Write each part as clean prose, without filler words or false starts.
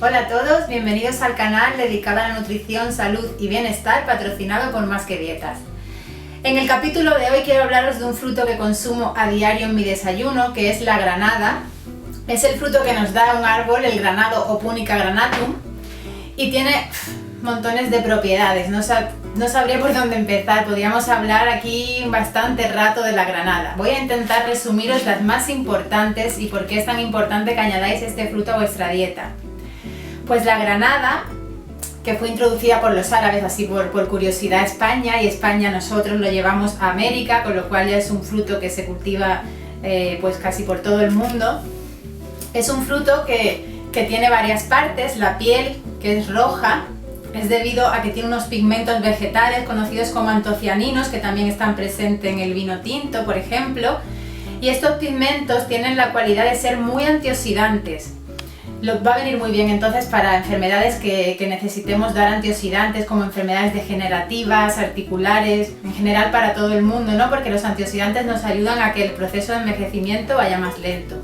Hola a todos, bienvenidos al canal dedicado a la nutrición, salud y bienestar, patrocinado por Más que Dietas. En el capítulo de hoy quiero hablaros de un fruto que consumo a diario en mi desayuno, que es la granada. Es el fruto que nos da un árbol, el granado o Punica granatum, y tiene montones de propiedades. No sabría por dónde empezar, podríamos hablar aquí bastante rato de la granada. Voy a intentar resumiros las más importantes y por qué es tan importante que añadáis este fruto a vuestra dieta. Pues la granada, que fue introducida por los árabes así por curiosidad a España, y España nosotros lo llevamos a América, con lo cual ya es un fruto que se cultiva pues casi por todo el mundo. Es un fruto que tiene varias partes. La piel, que es roja, es debido a que tiene unos pigmentos vegetales conocidos como antocianinos, que también están presentes en el vino tinto, por ejemplo, y estos pigmentos tienen la cualidad de ser muy antioxidantes. Va a venir muy bien entonces para enfermedades que necesitemos dar antioxidantes, como enfermedades degenerativas, articulares, en general para todo el mundo, ¿no? Porque los antioxidantes nos ayudan a que el proceso de envejecimiento vaya más lento.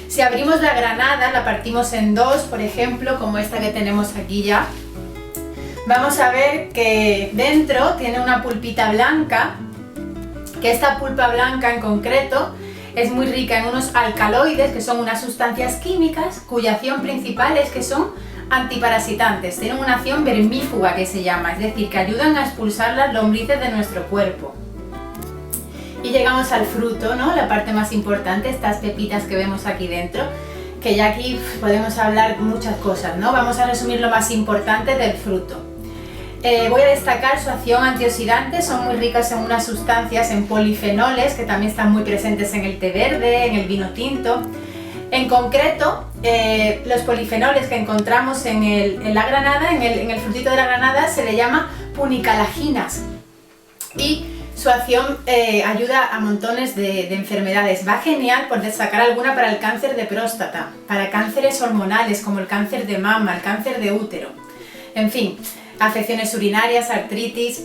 Si abrimos la granada, la partimos en dos, por ejemplo, como esta que tenemos aquí ya, vamos a ver que dentro tiene una pulpita blanca, que esta pulpa blanca en concreto es muy rica en unos alcaloides, que son unas sustancias químicas cuya acción principal es que son antiparasitantes, tienen una acción vermífuga que se llama, es decir, que ayudan a expulsar las lombrices de nuestro cuerpo. Y llegamos al fruto, ¿no? La parte más importante, estas pepitas que vemos aquí dentro, que ya aquí podemos hablar muchas cosas, ¿no? Vamos a resumir lo más importante del fruto. Voy a destacar su acción antioxidante. Son muy ricas en unas sustancias, en polifenoles, que también están muy presentes en el té verde, en el vino tinto. En concreto, los polifenoles que encontramos en la granada, en el frutito de la granada, se le llama punicalaginas, y su acción ayuda a montones de enfermedades. Va genial por destacar alguna para el cáncer de próstata, para cánceres hormonales como el cáncer de mama, el cáncer de útero, en fin, afecciones urinarias, artritis.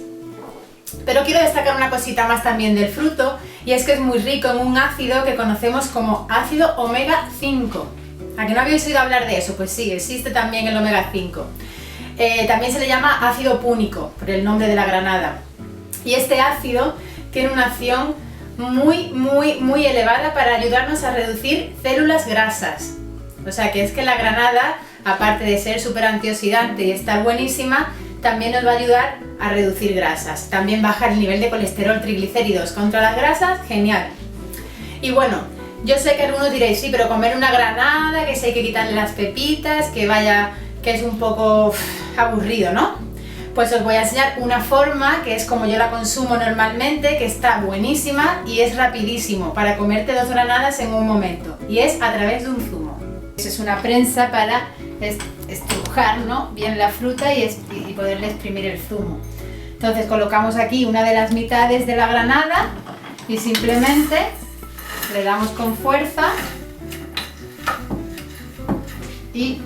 Pero quiero destacar una cosita más también del fruto, y es que es muy rico en un ácido que conocemos como ácido omega 5. ¿A que no habéis oído hablar de eso? Pues sí, existe también el omega 5. También se le llama ácido púnico, por el nombre de la granada. Y este ácido tiene una acción muy elevada para ayudarnos a reducir células grasas. O sea que es que la granada, aparte de ser súper antioxidante y estar buenísima, también nos va a ayudar a reducir grasas. También bajar el nivel de colesterol, triglicéridos. Contra las grasas, genial. Y bueno, yo sé que algunos diréis, sí, pero comer una granada, que si hay que quitarle las pepitas, que es un poco aburrido, ¿no? Pues os voy a enseñar una forma que es como yo la consumo normalmente, que está buenísima y es rapidísimo para comerte 2 granadas en un momento, y es a través de un zumo. Eso es una prensa para estrujar, ¿no?, bien la fruta y poderle exprimir el zumo. Entonces colocamos aquí una de las mitades de la granada y simplemente le damos con fuerza y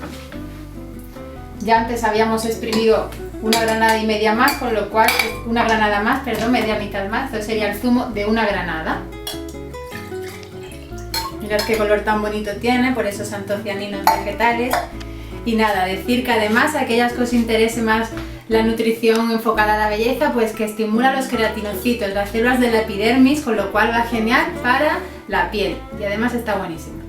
ya antes habíamos exprimido una granada y media más, con lo cual, media mitad más, entonces sería el zumo de una granada. Mirad qué color tan bonito tiene por esos antocianinos vegetales. Y nada, decir que además aquellas que os interese más la nutrición enfocada a la belleza, pues que estimula los queratinocitos, las células de la epidermis, con lo cual va genial para la piel y además está buenísimo.